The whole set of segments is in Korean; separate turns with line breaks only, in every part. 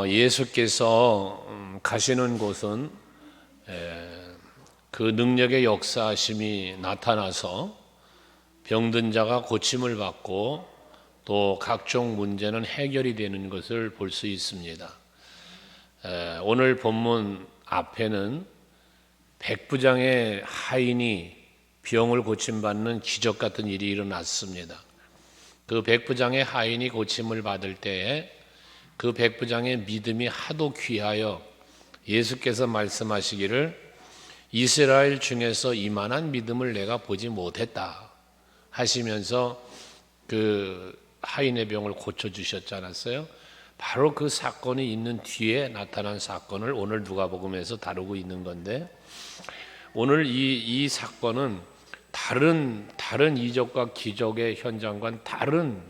예수께서 가시는 곳은 그 능력의 역사하심이 나타나서 병든 자가 고침을 받고 또 각종 문제는 해결이 되는 것을 볼 수 있습니다. 오늘 본문 앞에는 백부장의 하인이 병을 고침받는 기적 같은 일이 일어났습니다. 그 백부장의 하인이 고침을 받을 때에 그 백부장의 믿음이 하도 귀하여 예수께서 말씀하시기를 이스라엘 중에서 이만한 믿음을 내가 보지 못했다 하시면서 그 하인의 병을 고쳐주셨지 않았어요? 바로 그 사건이 있는 뒤에 나타난 사건을 오늘 누가복음에서 다루고 있는 건데, 오늘 이 사건은 다른 이적과 기적의 현장과는 다른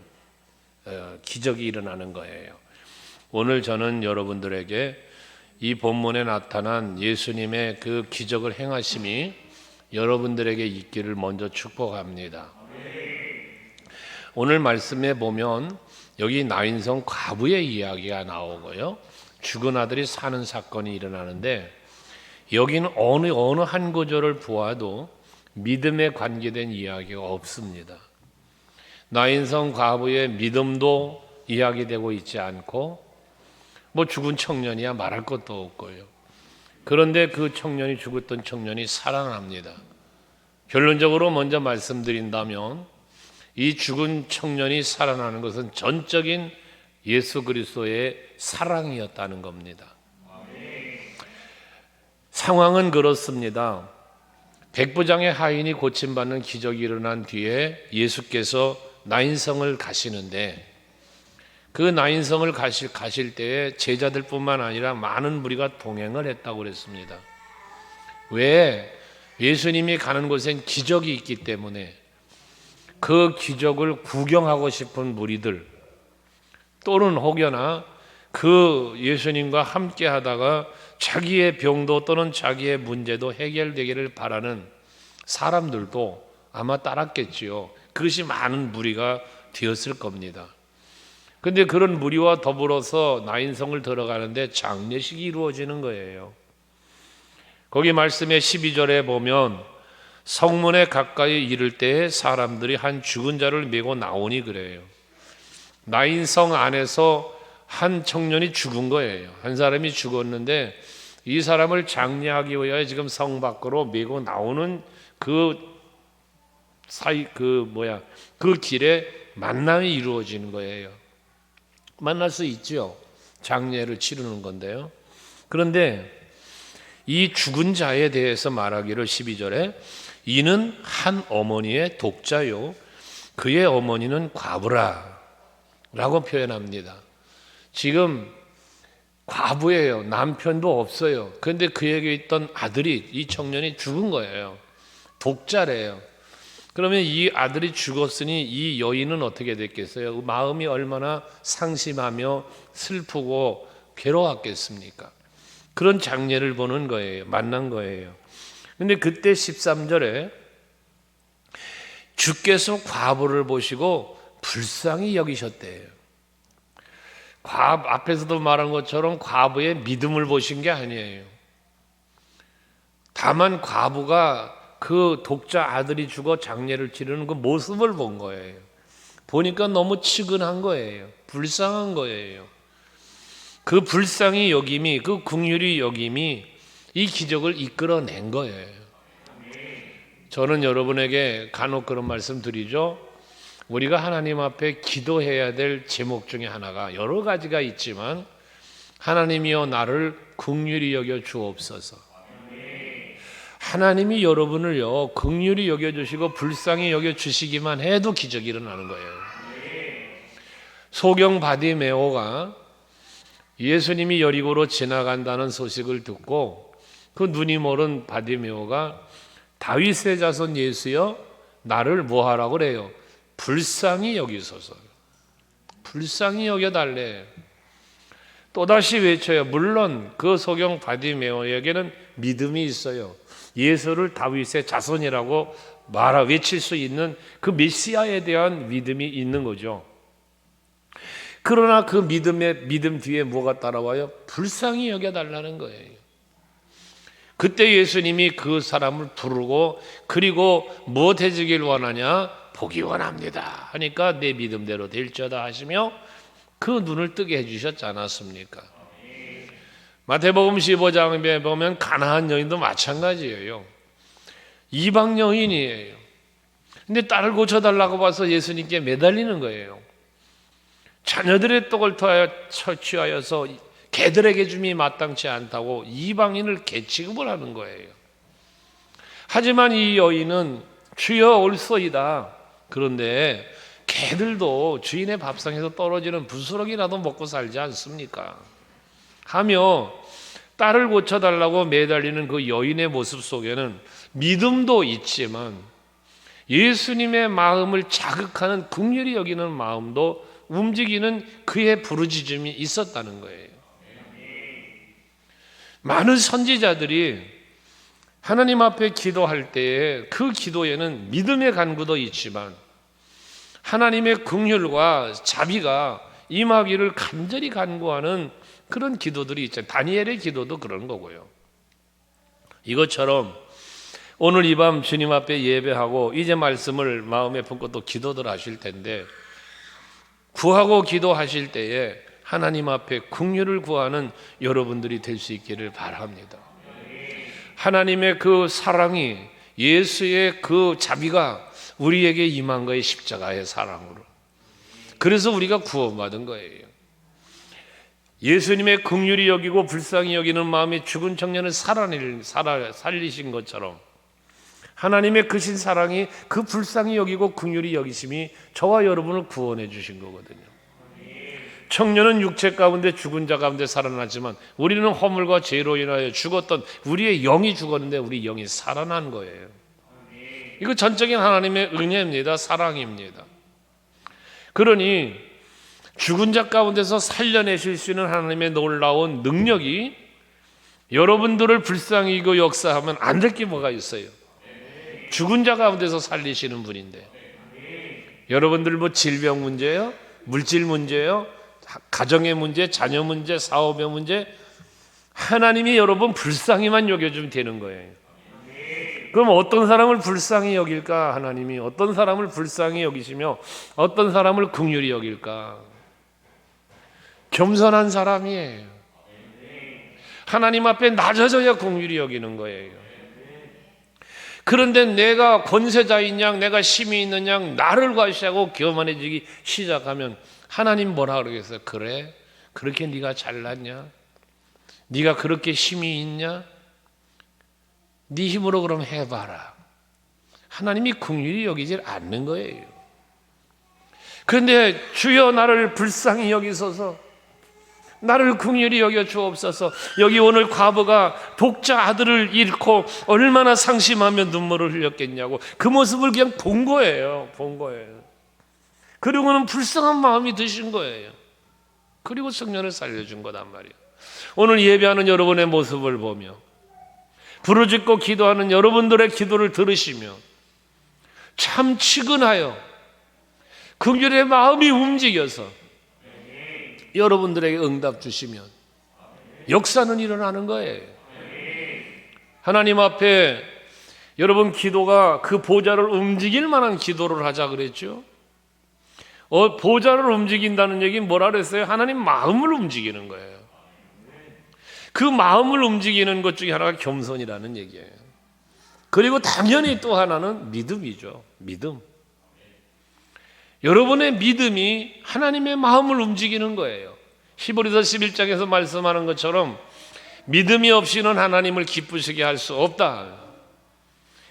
기적이 일어나는 거예요. 오늘 저는 여러분들에게 이 본문에 나타난 예수님의 그 기적을 행하심이 여러분들에게 있기를 먼저 축복합니다. 오늘 말씀에 보면 여기 나인성 과부의 이야기가 나오고요, 죽은 아들이 사는 사건이 일어나는데, 여기는 어느 한 구절을 보아도 믿음에 관계된 이야기가 없습니다. 나인성 과부의 믿음도 이야기되고 있지 않고, 죽은 청년이야 말할 것도 없고요. 그런데 그 청년이, 죽었던 청년이 살아납니다. 결론적으로 먼저 말씀드린다면 이 죽은 청년이 살아나는 것은 전적인 예수 그리스도의 사랑이었다는 겁니다. 상황은 그렇습니다. 백부장의 하인이 고침받는 기적이 일어난 뒤에 예수께서 나인성을 가시는데, 그 나인성을 가실 때에 제자들뿐만 아니라 많은 무리가 동행을 했다고 그랬습니다. 왜? 예수님이 가는 곳엔 기적이 있기 때문에 그 기적을 구경하고 싶은 무리들, 또는 혹여나 그 예수님과 함께 하다가 자기의 병도 또는 자기의 문제도 해결되기를 바라는 사람들도 아마 따랐겠지요. 그것이 많은 무리가 되었을 겁니다. 근데 그런 무리와 더불어서 나인성을 들어가는데 장례식이 이루어지는 거예요. 거기 말씀의 12절에 보면 성문에 가까이 이를 때에 사람들이 한 죽은 자를 메고 나오니 그래요. 나인성 안에서 한 청년이 죽은 거예요. 한 사람이 죽었는데 이 사람을 장례하기 위하여 지금 성 밖으로 메고 나오는 그 길에 만남이 이루어지는 거예요. 만날 수 있죠. 장례를 치르는 건데요. 그런데 이 죽은 자에 대해서 말하기를 12절에 이는 한 어머니의 독자요 그의 어머니는 과부라 라고 표현합니다. 지금 과부예요. 남편도 없어요. 그런데 그에게 있던 아들이, 이 청년이 죽은 거예요. 독자래요. 그러면 이 아들이 죽었으니 이 여인은 어떻게 됐겠어요? 마음이 얼마나 상심하며 슬프고 괴로웠겠습니까? 그런 장례를 보는 거예요. 만난 거예요. 근데 그때 13절에 주께서 과부를 보시고 불쌍히 여기셨대요. 앞에서도 말한 것처럼 과부의 믿음을 보신 게 아니에요. 다만 과부가 그 독자 아들이 죽어 장례를 치르는 그 모습을 본 거예요. 보니까 너무 측은한 거예요. 불쌍한 거예요. 그 불쌍히 여김이, 그 긍휼히 여김이 이 기적을 이끌어낸 거예요. 저는 여러분에게 간혹 그런 말씀 드리죠. 우리가 하나님 앞에 기도해야 될 제목 중에 하나가 여러 가지가 있지만, 하나님이여 나를 긍휼히 여겨 주옵소서. 하나님이 여러분을요 긍휼히 여겨주시고 불쌍히 여겨주시기만 해도 기적이 일어나는 거예요. 소경 바디메오가 예수님이 여리고로 지나간다는 소식을 듣고 그 눈이 멀은 바디메오가 다윗의 자손 예수여 나를 뭐하라고 그래요? 불쌍히 여기소서. 불쌍히 여겨달래. 또다시 외쳐요. 물론 그 소경 바디메오에게는 믿음이 있어요. 예수를 다윗의 자손이라고 외칠 수 있는 그 메시아에 대한 믿음이 있는 거죠. 그러나 그 믿음 뒤에 뭐가 따라와요? 불쌍히 여겨달라는 거예요. 그때 예수님이 그 사람을 부르고 그리고 무엇 해주길 원하냐? 보기 원합니다 하니까 내 믿음대로 될지어다 하시며 그 눈을 뜨게 해주셨지 않았습니까? 마태복음 15장에 보면 가나안 여인도 마찬가지예요. 이방 여인이에요. 근데 딸을 고쳐달라고 봐서 예수님께 매달리는 거예요. 자녀들의 떡을 취하여서 개들에게 줌이 마땅치 않다고 이방인을 개 취급을 하는 거예요. 하지만 이 여인은 주여 올소이다. 그런데 개들도 주인의 밥상에서 떨어지는 부스러기라도 먹고 살지 않습니까? 하며 딸을 고쳐달라고 매달리는 그 여인의 모습 속에는 믿음도 있지만 예수님의 마음을 자극하는 긍휼히 여기는 마음도 움직이는 그의 부르짖음이 있었다는 거예요. 많은 선지자들이 하나님 앞에 기도할 때에 그 기도에는 믿음의 간구도 있지만 하나님의 긍휼과 자비가 임하기를 간절히 간구하는 그런 기도들이 있죠. 다니엘의 기도도 그런 거고요. 이것처럼 오늘 이 밤 주님 앞에 예배하고 이제 말씀을 마음에 품고 또 기도들 하실 텐데 구하고 기도하실 때에 하나님 앞에 긍휼을 구하는 여러분들이 될 수 있기를 바랍니다. 하나님의 그 사랑이 예수의 그 자비가 우리에게 임한 거예요. 십자가의 사랑으로. 그래서 우리가 구원받은 거예요. 예수님의 긍휼히 여기고 불쌍히 여기는 마음이 죽은 청년을 살리신 것처럼 하나님의 크신 사랑이 그 불쌍히 여기고 긍휼히 여기심이 저와 여러분을 구원해 주신 거거든요. 청년은 육체 가운데 죽은 자 가운데 살아났지만 우리는 허물과 죄로 인하여 죽었던 우리의 영이 죽었는데 우리 영이 살아난 거예요. 이거 전적인 하나님의 은혜입니다. 사랑입니다. 그러니 죽은 자 가운데서 살려내실 수 있는 하나님의 놀라운 능력이 여러분들을 불쌍히 여기고 역사하면 안 될 게 뭐가 있어요? 죽은 자 가운데서 살리시는 분인데 여러분들 뭐 질병 문제요? 물질 문제요? 가정의 문제, 자녀 문제, 사업의 문제 하나님이 여러분 불쌍히만 여겨주면 되는 거예요. 그럼 어떤 사람을 불쌍히 여길까? 하나님이 어떤 사람을 불쌍히 여기시며 어떤 사람을 긍휼히 여길까? 겸손한 사람이에요. 하나님 앞에 낮아져야 긍휼히 여기는 거예요. 그런데 내가 권세자인 양, 내가 힘이 있는 양, 나를 과시하고 교만해지기 시작하면 하나님 뭐라 그러겠어요? 그래? 그렇게 네가 잘났냐? 네가 그렇게 힘이 있냐? 네 힘으로 그럼 해봐라. 하나님이 긍휼히 여기질 않는 거예요. 그런데 주여 나를 불쌍히 여기소서, 나를 긍휼히 여겨 주옵소서. 여기 오늘 과부가 독자 아들을 잃고 얼마나 상심하며 눈물을 흘렸겠냐고 그 모습을 그냥 본 거예요. 그리고는 불쌍한 마음이 드신 거예요. 그리고 청년을 살려준 거단 말이에요. 오늘 예배하는 여러분의 모습을 보며 부르짖고 기도하는 여러분들의 기도를 들으시며 참 치근하여 긍휼의 마음이 움직여서 여러분들에게 응답 주시면 역사는 일어나는 거예요. 하나님 앞에 여러분 기도가 그 보좌를 움직일 만한 기도를 하자 그랬죠. 보좌를 움직인다는 얘기는 뭐라 그랬어요? 하나님 마음을 움직이는 거예요. 그 마음을 움직이는 것 중에 하나가 겸손이라는 얘기예요. 그리고 당연히 또 하나는 믿음이죠. 믿음. 여러분의 믿음이 하나님의 마음을 움직이는 거예요. 히브리서 11장에서 말씀하는 것처럼 믿음이 없이는 하나님을 기쁘시게 할 수 없다.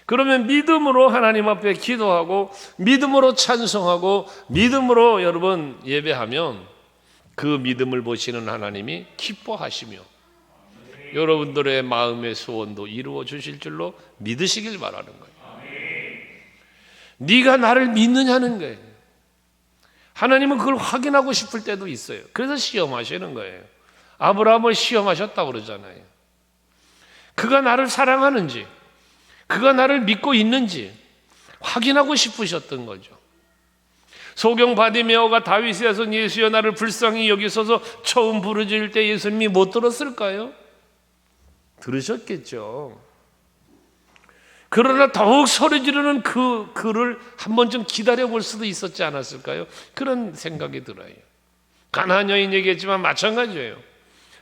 그러면 믿음으로 하나님 앞에 기도하고 믿음으로 찬송하고 믿음으로 여러분 예배하면 그 믿음을 보시는 하나님이 기뻐하시며 여러분들의 마음의 소원도 이루어 주실 줄로 믿으시길 바라는 거예요. 네가 나를 믿느냐는 거예요. 하나님은 그걸 확인하고 싶을 때도 있어요. 그래서 시험하시는 거예요. 아브라함을 시험하셨다고 그러잖아요. 그가 나를 사랑하는지 그가 나를 믿고 있는지 확인하고 싶으셨던 거죠. 소경 바디메오가 다윗의 손 예수여 나를 불쌍히 여기소서 처음 부르짖을 때 예수님이 못 들었을까요? 들으셨겠죠. 그러나 더욱 소리 지르는 그 글을 한 번쯤 기다려볼 수도 있었지 않았을까요? 그런 생각이 들어요. 가나안 여인 얘기했지만 마찬가지예요.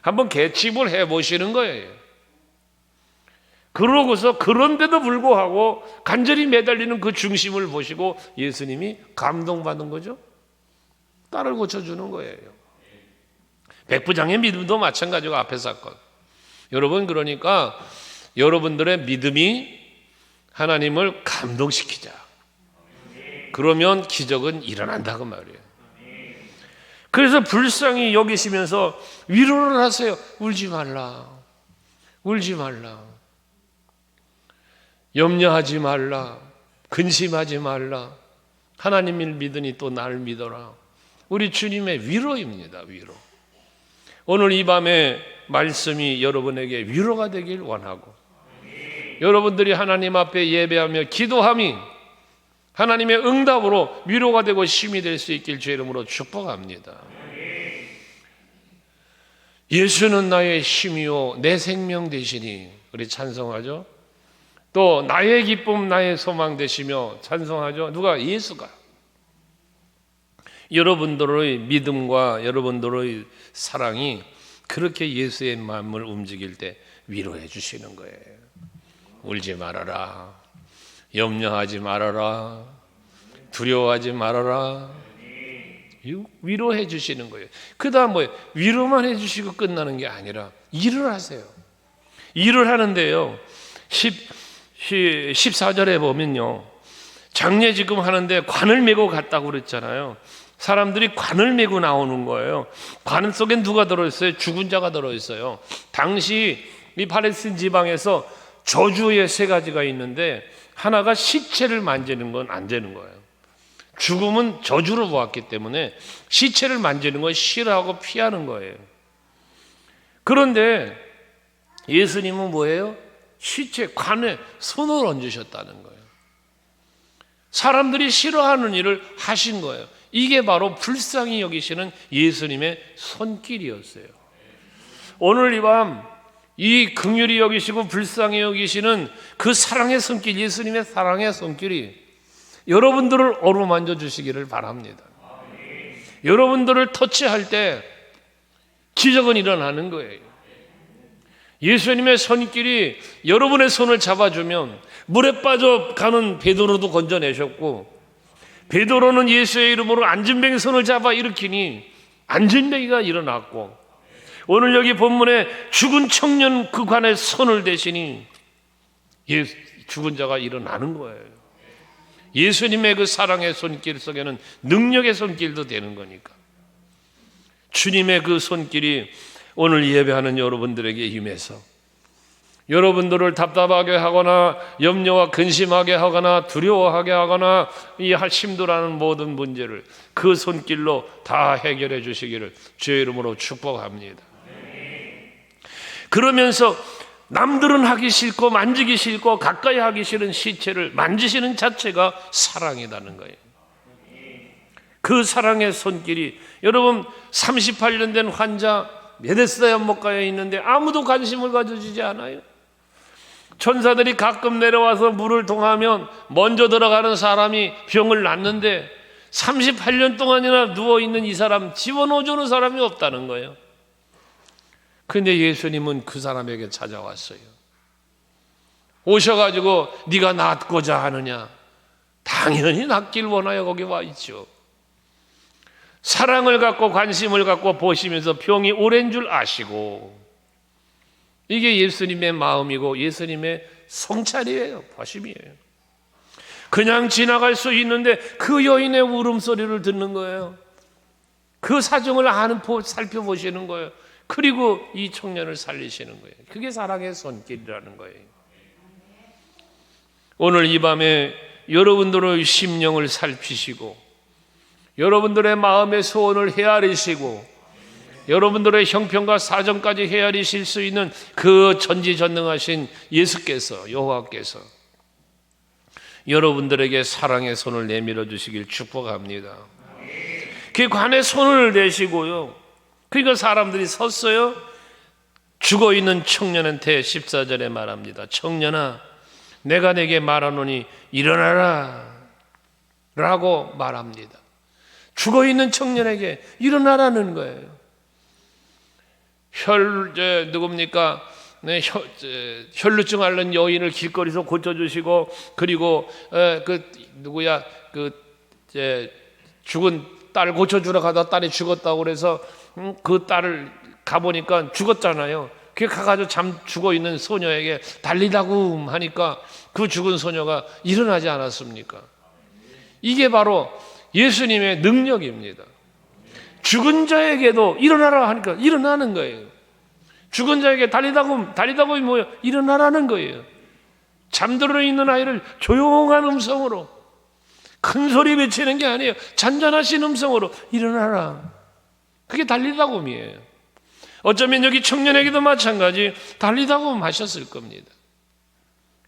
한번 개집을 해보시는 거예요. 그러고서 그런데도 불구하고 간절히 매달리는 그 중심을 보시고 예수님이 감동받은 거죠. 딸을 고쳐주는 거예요. 백부장의 믿음도 마찬가지고 앞에 사건. 여러분, 그러니까 여러분들의 믿음이 하나님을 감동시키자. 그러면 기적은 일어난다고 말이에요. 그래서 불쌍히 여기시면서 위로를 하세요. 울지 말라. 울지 말라. 염려하지 말라. 근심하지 말라. 하나님을 믿으니 또 나를 믿어라. 우리 주님의 위로입니다. 위로. 오늘 이 밤에 말씀이 여러분에게 위로가 되길 원하고, 여러분들이 하나님 앞에 예배하며 기도함이 하나님의 응답으로 위로가 되고 힘이 될 수 있길 주의 이름으로 축복합니다. 예수는 나의 힘이요 내 생명 되시니, 우리 찬송하죠. 또 나의 기쁨 나의 소망 되시며 찬송하죠. 누가? 예수가. 여러분들의 믿음과 여러분들의 사랑이 그렇게 예수의 마음을 움직일 때 위로해 주시는 거예요. 울지 말아라. 염려하지 말아라. 두려워하지 말아라. 위로해 주시는 거예요. 그 다음 뭐예요? 위로만 해 주시고 끝나는 게 아니라 일을 하세요. 일을 하는데요, 14절에 보면요, 장례 지금 하는데 관을 메고 갔다고 그랬잖아요. 사람들이 관을 메고 나오는 거예요. 관 속에 누가 들어있어요? 죽은 자가 들어있어요. 당시 이 팔레스틴 지방에서 저주의 세 가지가 있는데, 하나가 시체를 만지는 건 안 되는 거예요. 죽음은 저주로 보았기 때문에 시체를 만지는 건 싫어하고 피하는 거예요. 그런데 예수님은 뭐예요? 시체, 관에 손을 얹으셨다는 거예요. 사람들이 싫어하는 일을 하신 거예요. 이게 바로 불쌍히 여기시는 예수님의 손길이었어요. 오늘 이 밤 이 긍휼히 여기시고 불쌍히 여기시는 그 사랑의 손길, 예수님의 사랑의 손길이 여러분들을 어루만져 주시기를 바랍니다. 여러분들을 터치할 때 기적은 일어나는 거예요. 예수님의 손길이 여러분의 손을 잡아주면 물에 빠져가는 베드로도 건져내셨고, 베드로는 예수의 이름으로 안진뱅이 손을 잡아 일으키니 안진뱅이가 일어났고, 오늘 여기 본문에 죽은 청년 그 관에 손을 대시니 죽은 자가 일어나는 거예요. 예수님의 그 사랑의 손길 속에는 능력의 손길도 되는 거니까, 주님의 그 손길이 오늘 예배하는 여러분들에게 임해서 여러분들을 답답하게 하거나 염려와 근심하게 하거나 두려워하게 하거나 이 힘들어하는 모든 문제를 그 손길로 다 해결해 주시기를 주의 이름으로 축복합니다. 그러면서 남들은 하기 싫고 만지기 싫고 가까이 하기 싫은 시체를 만지시는 자체가 사랑이라는 거예요. 그 사랑의 손길이, 여러분 38년 된 환자 베데스다 연못가에 있는데 아무도 관심을 가져주지 않아요. 천사들이 가끔 내려와서 물을 통하면 먼저 들어가는 사람이 병을 낫는데 38년 동안이나 누워있는 이 사람 집어넣어주는 사람이 없다는 거예요. 그런데 예수님은 그 사람에게 찾아왔어요. 오셔가지고 네가 낫고자 하느냐? 당연히 낫길 원하여 거기 와 있죠. 사랑을 갖고 관심을 갖고 보시면서 병이 오랜 줄 아시고, 이게 예수님의 마음이고 예수님의 성찰이에요. 보심이에요. 그냥 지나갈 수 있는데 그 여인의 울음소리를 듣는 거예요. 그 사정을 살펴보시는 거예요. 그리고 이 청년을 살리시는 거예요. 그게 사랑의 손길이라는 거예요. 오늘 이 밤에 여러분들의 심령을 살피시고 여러분들의 마음의 소원을 헤아리시고 여러분들의 형편과 사정까지 헤아리실 수 있는 그 전지전능하신 예수께서, 여호와께서 여러분들에게 사랑의 손을 내밀어 주시길 축복합니다. 그 관에 손을 대시고요. 그러니까 사람들이 섰어요. 죽어있는 청년한테 14절에 말합니다. 청년아, 내가 내게 말하노니 일어나라 라고 말합니다. 죽어있는 청년에게 일어나라는 거예요. 누굽니까? 네, 혈루증 앓는 여인을 길거리에서 고쳐주시고, 그리고 죽은 딸 고쳐주러 가다 딸이 죽었다고 그래서 그 딸을 가보니까 죽었잖아요. 그게 가가지고 죽어있는 소녀에게 달리다굼 하니까 그 죽은 소녀가 일어나지 않았습니까? 이게 바로 예수님의 능력입니다. 죽은 자에게도 일어나라 하니까 일어나는 거예요. 죽은 자에게 달리다굼이 뭐예요? 일어나라는 거예요. 잠들어 있는 아이를 조용한 음성으로, 큰 소리 외치는 게 아니에요. 잔잔하신 음성으로 일어나라. 그게 달리다굼이에요. 어쩌면 여기 청년에게도 마찬가지 달리다굼 하셨을 겁니다.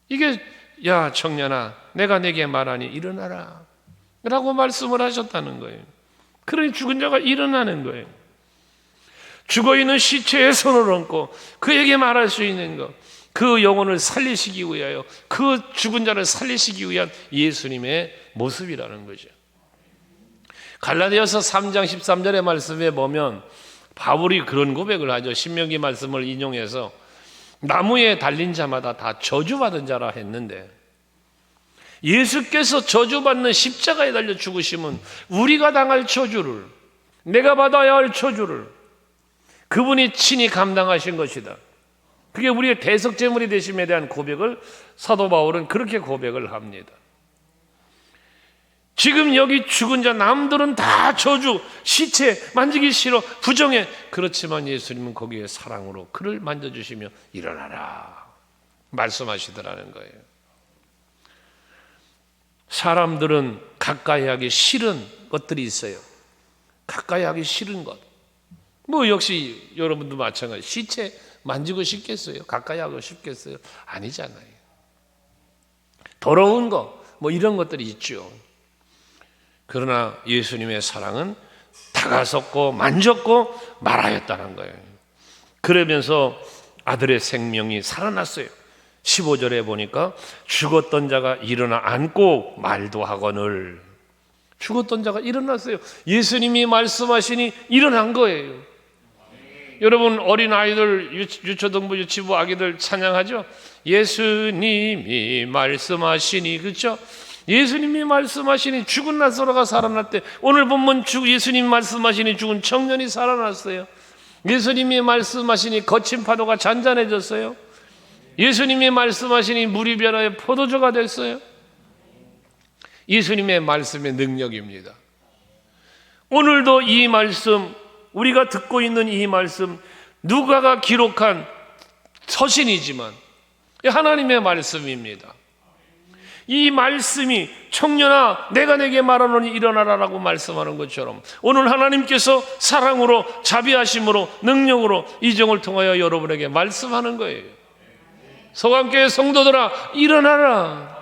이게 야 청년아, 내가 내게 말하니 일어나라 라고 말씀을 하셨다는 거예요. 그러니 죽은 자가 일어나는 거예요. 죽어있는 시체에 손을 얹고 그에게 말할 수 있는 것, 그 영혼을 살리시기 위하여, 그 죽은 자를 살리시기 위한 예수님의 모습이라는 거죠. 갈라디아서 3장 13절의 말씀에 보면 바울이 그런 고백을 하죠. 신명기 말씀을 인용해서 나무에 달린 자마다 다 저주받은 자라 했는데, 예수께서 저주받는 십자가에 달려 죽으심은 우리가 당할 저주를, 내가 받아야 할 저주를 그분이 친히 감당하신 것이다. 그게 우리의 대속제물이 되심에 대한 고백을 사도 바울은 그렇게 고백을 합니다. 지금 여기 죽은 자 남들은 다 저주, 시체 만지기 싫어, 부정해. 그렇지만 예수님은 거기에 사랑으로 그를 만져주시며 일어나라 말씀하시더라는 거예요. 사람들은 가까이 하기 싫은 것들이 있어요. 가까이 하기 싫은 것. 뭐 역시 여러분도 마찬가지. 시체 만지고 싶겠어요? 가까이 하고 싶겠어요? 아니잖아요. 더러운 거, 뭐 이런 것들이 있죠. 그러나 예수님의 사랑은 다가섰고 만졌고 말하였다는 거예요. 그러면서 아들의 생명이 살아났어요. 15절에 보니까 죽었던 자가 일어나 앉고 말도 하거늘. 죽었던 자가 일어났어요. 예수님이 말씀하시니 일어난 거예요. 여러분 어린아이들, 유초등부 유치부 아기들 찬양하죠. 예수님이 말씀하시니, 그렇죠? 예수님이 말씀하시니 죽은 나사로가 살아났대. 오늘 본문 예수님 말씀하시니 죽은 청년이 살아났어요. 예수님이 말씀하시니 거친 파도가 잔잔해졌어요. 예수님이 말씀하시니 물이 변하여 포도주가 됐어요. 예수님의 말씀의 능력입니다. 오늘도 이 말씀, 우리가 듣고 있는 이 말씀, 누가가 기록한 서신이지만 하나님의 말씀입니다. 이 말씀이 청년아 내가 내게 말하노니 일어나라라고 말씀하는 것처럼 오늘 하나님께서 사랑으로, 자비하심으로, 능력으로 이정을 통하여 여러분에게 말씀하는 거예요. 서강교회 성도들아 일어나라.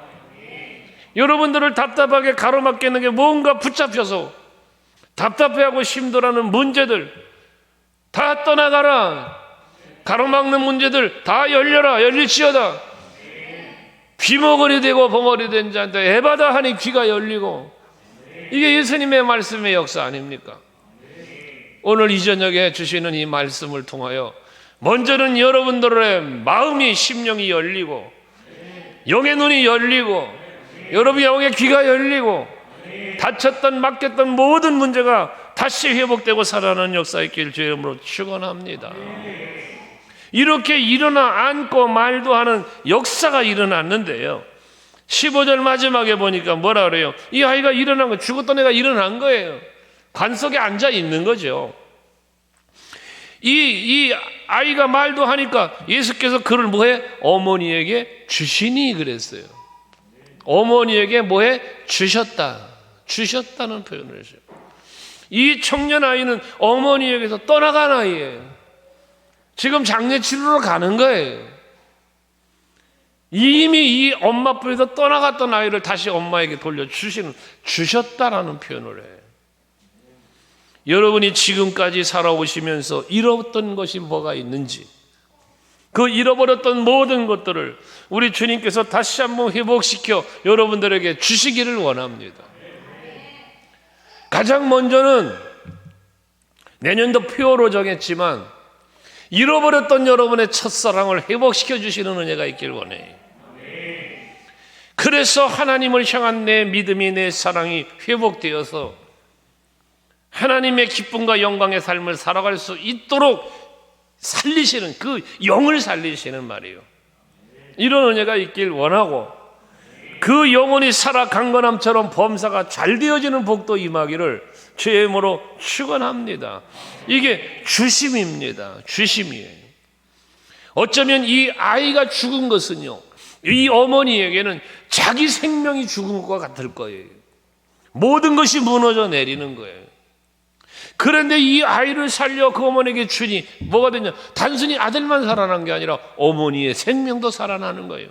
여러분들을 답답하게 가로막게 하는 게 뭔가 붙잡혀서 답답해하고 힘들어하는 문제들 다 떠나가라. 가로막는 문제들 다 열려라. 열릴지어다. 귀머거리 되고 벙어리 된 자한테 에바다 하니 귀가 열리고, 이게 예수님의 말씀의 역사 아닙니까? 오늘 이 저녁에 주시는 이 말씀을 통하여 먼저는 여러분들의 마음이, 심령이 열리고 영의 눈이 열리고 여러분의 영의 귀가 열리고 다쳤던 막혔던 모든 문제가 다시 회복되고 살아나는 역사 있길 주의 이름으로 축원합니다. 이렇게 일어나 앉고 말도 하는 역사가 일어났는데요, 15절 마지막에 보니까 뭐라 그래요? 이 아이가 일어난 거, 죽었던 애가 일어난 거예요. 관 속에 앉아 있는 거죠. 이 아이가 말도 하니까 예수께서 그를 뭐해? 어머니에게 주시니 그랬어요. 어머니에게 뭐해? 주셨다는 표현을 했어요. 이 청년 아이는 어머니에게서 떠나간 아이예요. 지금 장례 치르러 가는 거예요. 이미 이 엄마 품에서 떠나갔던 아이를 다시 엄마에게 주셨다라는 표현을 해요. 여러분이 지금까지 살아오시면서 잃었던 것이 뭐가 있는지, 그 잃어버렸던 모든 것들을 우리 주님께서 다시 한번 회복시켜 여러분들에게 주시기를 원합니다. 가장 먼저는 내년도 표로 정했지만 잃어버렸던 여러분의 첫사랑을 회복시켜 주시는 은혜가 있길 원해요. 그래서 하나님을 향한 내 믿음이, 내 사랑이 회복되어서 하나님의 기쁨과 영광의 삶을 살아갈 수 있도록 살리시는, 그 영을 살리시는 말이에요. 이런 은혜가 있길 원하고, 그 영혼이 살아 강건함처럼 범사가 잘 되어지는 복도 임하기를 주의 이름으로 축원합니다. 이게 주심입니다. 주심이에요. 어쩌면 이 아이가 죽은 것은요, 이 어머니에게는 자기 생명이 죽은 것과 같을 거예요. 모든 것이 무너져 내리는 거예요. 그런데 이 아이를 살려 그 어머니에게 주니 뭐가 되냐? 단순히 아들만 살아난 게 아니라 어머니의 생명도 살아나는 거예요.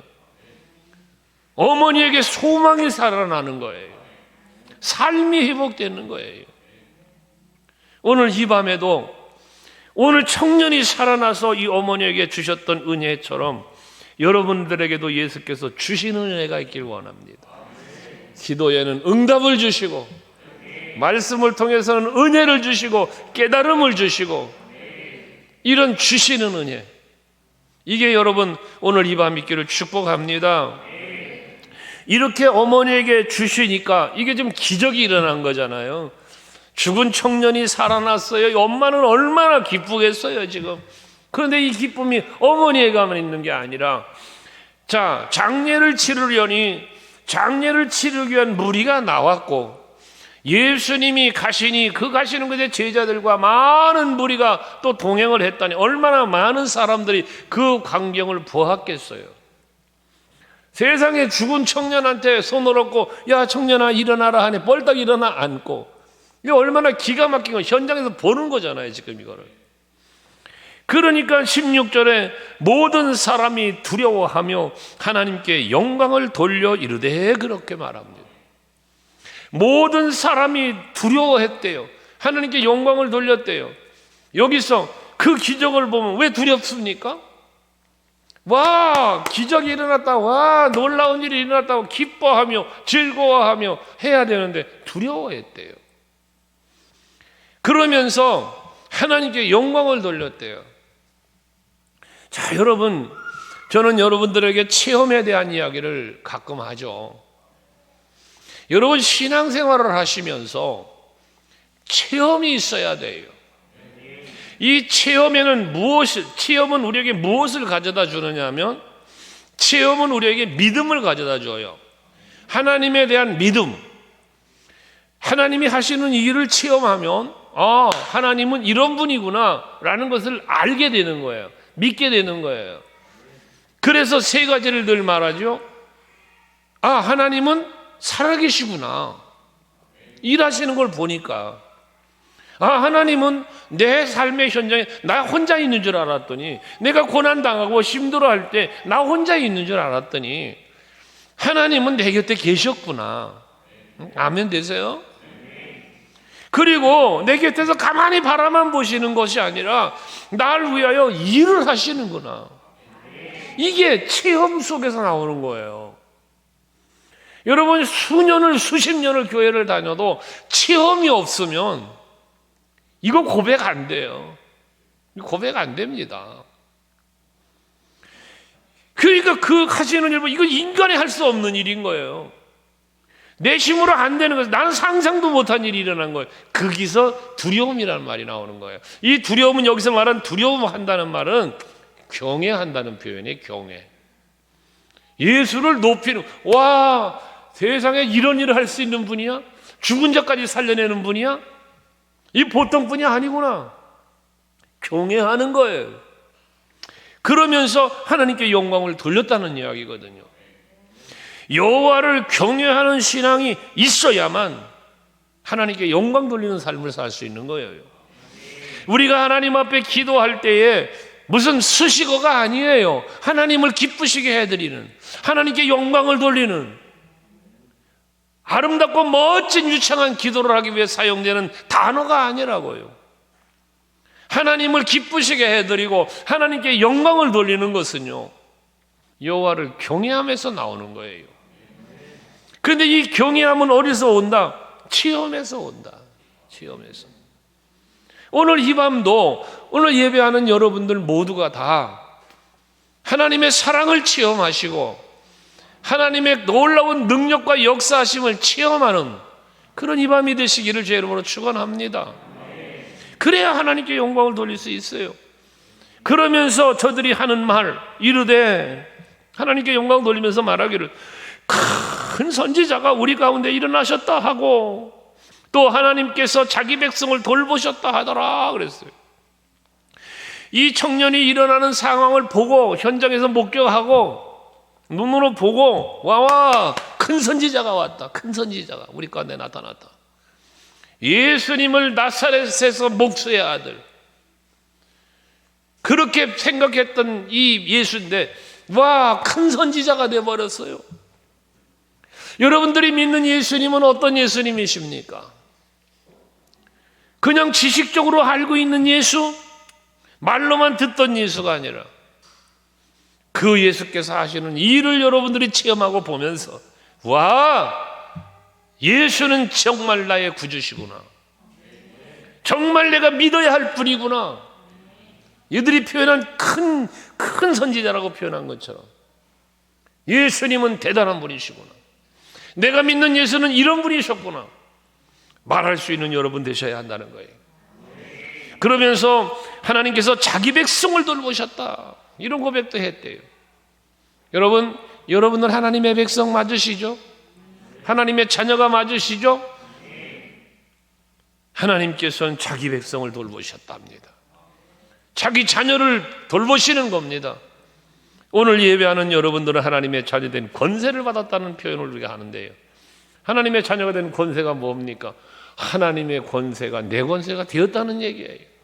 어머니에게 소망이 살아나는 거예요. 삶이 회복되는 거예요. 오늘 이 밤에도 오늘 청년이 살아나서 이 어머니에게 주셨던 은혜처럼 여러분들에게도 예수께서 주시는 은혜가 있길 원합니다. 기도에는 응답을 주시고, 말씀을 통해서는 은혜를 주시고, 깨달음을 주시고, 이런 주시는 은혜, 이게 여러분 오늘 이 밤 있기를 축복합니다. 이렇게 어머니에게 주시니까 이게 좀 기적이 일어난 거잖아요. 죽은 청년이 살아났어요. 엄마는 얼마나 기쁘겠어요 지금. 그런데 이 기쁨이 어머니에게만 있는 게 아니라, 자, 장례를 치르려니 장례를 치르기 위한 무리가 나왔고, 예수님이 가시니 그 가시는 곳에 제자들과 많은 무리가 또 동행을 했다니 얼마나 많은 사람들이 그 광경을 보았겠어요. 세상에 죽은 청년한테 손을 얹고 야 청년아 일어나라 하니 뻘떡 일어나 앉고, 이게 얼마나 기가 막힌 거, 현장에서 보는 거잖아요 지금 이거를. 그러니까 16절에 모든 사람이 두려워하며 하나님께 영광을 돌려 이르되, 그렇게 말합니다. 모든 사람이 두려워했대요. 하나님께 영광을 돌렸대요. 여기서 그 기적을 보면 왜 두렵습니까? 와, 기적이 일어났다, 와, 놀라운 일이 일어났다고 기뻐하며 즐거워하며 해야 되는데 두려워했대요. 그러면서 하나님께 영광을 돌렸대요. 자, 여러분, 저는 여러분들에게 체험에 대한 이야기를 가끔 하죠. 여러분, 신앙생활을 하시면서 체험이 있어야 돼요. 이 체험에는 체험은 우리에게 무엇을 가져다 주느냐 하면, 체험은 우리에게 믿음을 가져다 줘요. 하나님에 대한 믿음. 하나님이 하시는 일을 체험하면, 아, 하나님은 이런 분이구나 라는 것을 알게 되는 거예요. 믿게 되는 거예요. 그래서 세 가지를 늘 말하죠. 아, 하나님은 살아계시구나. 일하시는 걸 보니까. 아, 하나님은 내 삶의 현장에 나 혼자 있는 줄 알았더니, 내가 고난당하고 힘들어할 때 나 혼자 있는 줄 알았더니 하나님은 내 곁에 계셨구나. 아멘 되세요? 그리고 내 곁에서 가만히 바라만 보시는 것이 아니라 나를 위하여 일을 하시는구나. 이게 체험 속에서 나오는 거예요. 여러분, 수년을 수십 년을 교회를 다녀도 체험이 없으면 이거 고백 안 돼요. 고백 안 됩니다. 그러니까 그 하시는 일, 이거 인간이 할 수 없는 일인 거예요. 내 힘으로 안 되는 것은, 나는 상상도 못한 일이 일어난 거예요. 거기서 두려움이라는 말이 나오는 거예요. 이 두려움은, 여기서 말한 두려움한다는 말은 경외한다는 표현이에요. 경외. 예수를 높이는, 와, 세상에 이런 일을 할 수 있는 분이야? 죽은 자까지 살려내는 분이야? 이 보통 분이 아니구나. 경외하는 거예요. 그러면서 하나님께 영광을 돌렸다는 이야기거든요. 여호와를 경외하는 신앙이 있어야만 하나님께 영광 돌리는 삶을 살 수 있는 거예요. 우리가 하나님 앞에 기도할 때에 무슨 수식어가 아니에요. 하나님을 기쁘시게 해드리는, 하나님께 영광을 돌리는, 아름답고 멋진 유창한 기도를 하기 위해 사용되는 단어가 아니라고요. 하나님을 기쁘시게 해드리고 하나님께 영광을 돌리는 것은요, 여호와를 경외함에서 나오는 거예요. 그런데 이 경외함은 어디서 온다? 체험에서 온다. 체험에서. 오늘 이 밤도 오늘 예배하는 여러분들 모두가 다 하나님의 사랑을 체험하시고 하나님의 놀라운 능력과 역사하심을 체험하는 그런 이 밤이 되시기를 제 이름으로 축원합니다. 그래야 하나님께 영광을 돌릴 수 있어요. 그러면서 저들이 하는 말 이르되, 하나님께 영광을 돌리면서 말하기를 큰 선지자가 우리 가운데 일어나셨다 하고 또 하나님께서 자기 백성을 돌보셨다 하더라 그랬어요. 이 청년이 일어나는 상황을 보고 현장에서 목격하고 눈으로 보고 와 큰 선지자가 왔다. 큰 선지자가 우리 가운데 나타났다. 예수님을 나사렛에서 목수의 아들, 그렇게 생각했던 이 예수인데 와 큰 선지자가 되어버렸어요. 여러분들이 믿는 예수님은 어떤 예수님이십니까? 그냥 지식적으로 알고 있는 예수, 말로만 듣던 예수가 아니라 그 예수께서 하시는 일을 여러분들이 체험하고 보면서 와, 예수는 정말 나의 구주시구나, 정말 내가 믿어야 할 분이구나. 이들이 표현한 큰 선지자라고 표현한 것처럼 예수님은 대단한 분이시구나, 내가 믿는 예수는 이런 분이셨구나 말할 수 있는 여러분 되셔야 한다는 거예요. 그러면서 하나님께서 자기 백성을 돌보셨다, 이런 고백도 했대요. 여러분들 하나님의 백성 맞으시죠? 하나님의 자녀가 맞으시죠? 하나님께서는 자기 백성을 돌보셨답니다. 자기 자녀를 돌보시는 겁니다. 오늘 예배하는 여러분들은 하나님의 자녀된 권세를 받았다는 표현을 우리가 하는데요, 하나님의 자녀가 된 권세가 뭡니까? 하나님의 권세가 내 권세가 되었다는 얘기예요.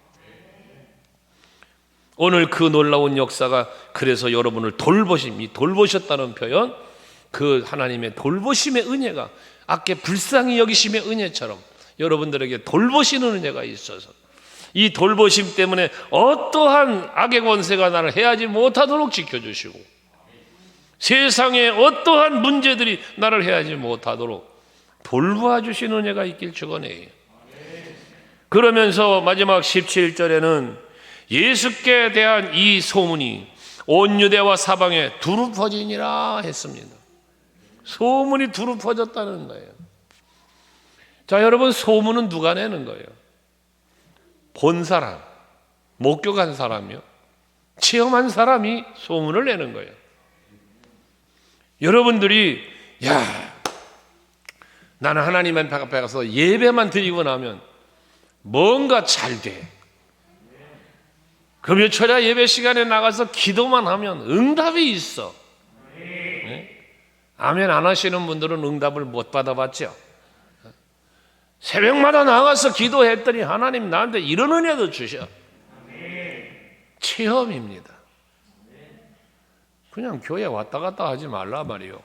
오늘 그 놀라운 역사가 그래서 여러분을 돌보셨다는 표현, 그 하나님의 돌보심의 은혜가 아까 불쌍히 여기심의 은혜처럼 여러분들에게 돌보시는 은혜가 있어서 이 돌보심 때문에 어떠한 악의 권세가 나를 해하지 못하도록 지켜주시고 세상에 어떠한 문제들이 나를 해하지 못하도록 돌보아 주시는 은혜가 있길 축원해요. 그러면서 마지막 17절에는 예수께 대한 이 소문이 온 유대와 사방에 두루 퍼지니라 했습니다. 소문이 두루 퍼졌다는 거예요. 자, 여러분, 소문은 누가 내는 거예요? 본 사람, 목격한 사람이요, 체험한 사람이 소문을 내는 거예요. 여러분들이 나는 하나님 앞에 가서 예배만 드리고 나면 뭔가 잘 돼, 금요철야 예배 시간에 나가서 기도만 하면 응답이 있어. 네? 아멘 안 하시는 분들은 응답을 못 받아봤죠. 새벽마다 나가서 기도했더니 하나님 나한테 이런 은혜도 주셔. 체험입니다. 그냥 교회 왔다 갔다 하지 말라 말이요.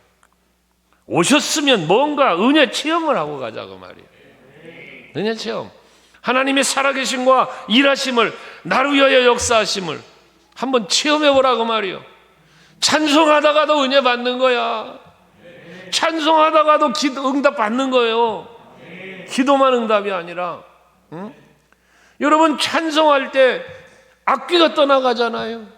오셨으면 뭔가 은혜 체험을 하고 가자고 말이에요. 은혜 체험, 하나님의 살아계심과 일하심을, 나를 위하여 역사하심을 한번 체험해보라고 말이요. 찬송하다가도 은혜 받는 거야. 찬송하다가도 응답 받는 거예요. 기도만 응답이 아니라, 응? 여러분, 찬송할 때 악기가 떠나가잖아요.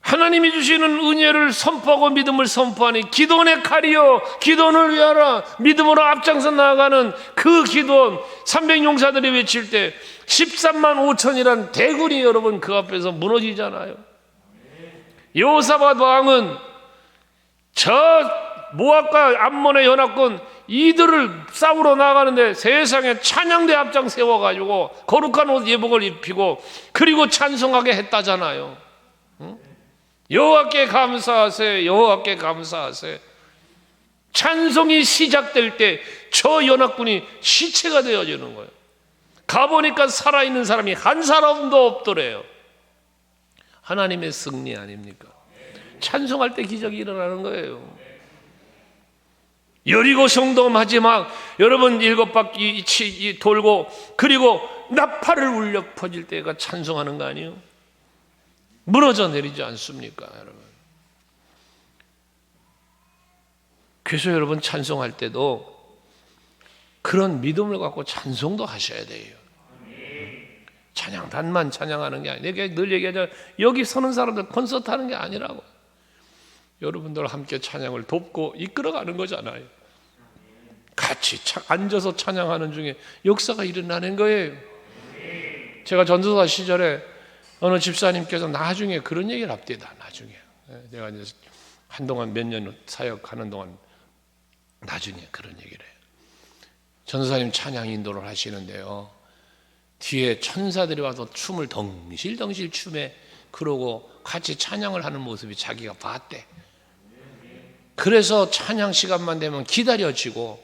하나님이 주시는 은혜를 선포하고 믿음을 선포하니 기도원의 칼이요 기도원을 위하라, 믿음으로 앞장서 나아가는 그 기도원 300용사들이 외칠 때 13만 5천이란 대군이 여러분 그 앞에서 무너지잖아요. 여호사밧 왕은 저 모압과 암몬의 연합군 이들을 싸우러 나가는데 세상에 찬양대 앞장 세워가지고 거룩한 옷 예복을 입히고 그리고 찬송하게 했다잖아요. 응? 여호와께 감사하세, 여호와께 감사하세. 찬송이 시작될 때 저 연합군이 시체가 되어지는 거예요. 가보니까 살아있는 사람이 한 사람도 없더래요. 하나님의 승리 아닙니까? 찬송할 때 기적이 일어나는 거예요. 여리고 성도 마지막 여러분 7바퀴 돌고 그리고 나팔을 울려 퍼질 때가 찬송하는 거 아니에요? 무너져 내리지 않습니까, 여러분? 그래서 여러분 찬송할 때도 그런 믿음을 갖고 찬송도 하셔야 돼요. 찬양단만 찬양하는 게 아니에요. 내가 늘 얘기하잖아요. 여기 서는 사람들 콘서트 하는 게 아니라고. 여러분들 함께 찬양을 돕고 이끌어가는 거잖아요. 같이 앉아서 찬양하는 중에 역사가 일어나는 거예요. 제가 전도사 시절에 어느 집사님께서 나중에 그런 얘기를 합디다. 나중에 내가 이제 한동안 몇 년 사역하는 동안 나중에 그런 얘기를 해요. 전도사님 찬양 인도를 하시는데요, 뒤에 천사들이 와서 춤을 덩실덩실 춤에 그러고 같이 찬양을 하는 모습이 자기가 봤대. 그래서 찬양 시간만 되면 기다려지고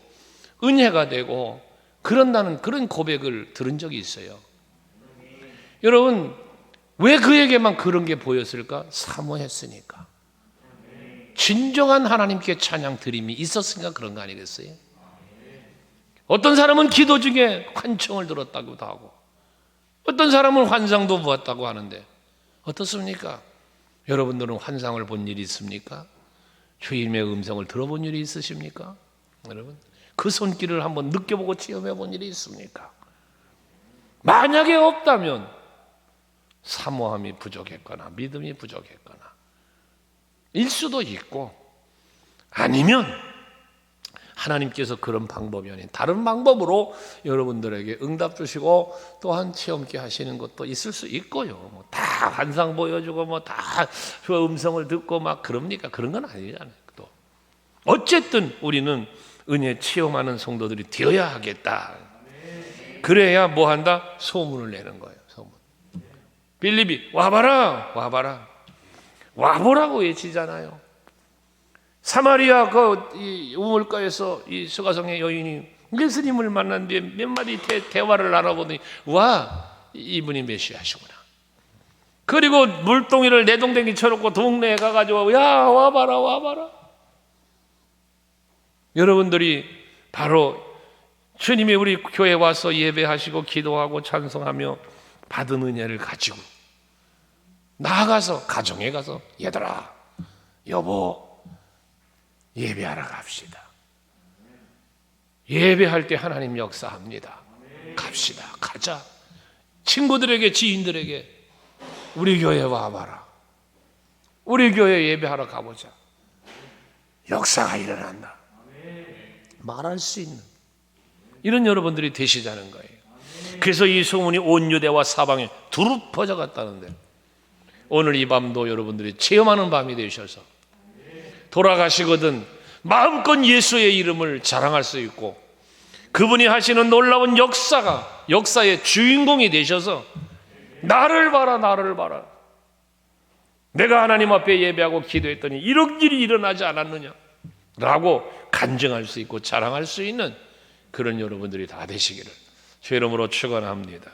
은혜가 되고 그런다는 그런 고백을 들은 적이 있어요. 여러분, 왜 그에게만 그런 게 보였을까? 사모했으니까. 진정한 하나님께 찬양 드림이 있었으니까 그런 거 아니겠어요? 어떤 사람은 기도 중에 환청을 들었다고도 하고 어떤 사람은 환상도 보았다고 하는데 어떻습니까? 여러분들은 환상을 본 일이 있습니까? 주님의 음성을 들어본 일이 있으십니까? 여러분, 그 손길을 한번 느껴보고 체험해 본 일이 있습니까? 만약에 없다면 사모함이 부족했거나 믿음이 부족했거나 일 수도 있고, 아니면 하나님께서 그런 방법이 아닌 다른 방법으로 여러분들에게 응답 주시고 또한 체험케 하시는 것도 있을 수 있고요. 뭐 다 환상 보여주고 뭐 다 그 음성을 듣고 막 그럽니까? 그런 건 아니잖아요. 또 어쨌든 우리는 은혜 체험하는 성도들이 되어야 하겠다. 그래야 뭐 한다? 소문을 내는 거예요. 소문. 빌립이 와봐라, 와봐라, 와보라고 외치잖아요. 사마리아 그 우물가에서 이 수가성의 여인이 예수님을 만난 뒤에 몇 마디 대화를 나눠보더니 와, 이분이 메시아시구나. 그리고 물동이를 내동댕이 쳐놓고 동네에 가가지고 야, 와봐라, 와봐라. 여러분들이 바로 주님이 우리 교회에 와서 예배하시고 기도하고 찬송하며 받은 은혜를 가지고 나아가서 가정에 가서 얘들아, 여보, 예배하러 갑시다. 예배할 때 하나님 역사합니다. 갑시다. 가자. 친구들에게, 지인들에게 우리 교회 와봐라. 우리 교회 예배하러 가보자. 역사가 일어난다. 말할 수 있는 이런 여러분들이 되시자는 거예요. 그래서 이 소문이 온 유대와 사방에 두루 퍼져갔다는데, 오늘 이 밤도 여러분들이 체험하는 밤이 되셔서 돌아가시거든 마음껏 예수의 이름을 자랑할 수 있고 그분이 하시는 놀라운 역사의 주인공이 되셔서 나를 봐라, 나를 봐라, 내가 하나님 앞에 예배하고 기도했더니 이런 일이 일어나지 않았느냐 라고 간증할 수 있고 자랑할 수 있는 그런 여러분들이 다 되시기를 주 이름으로 축원합니다.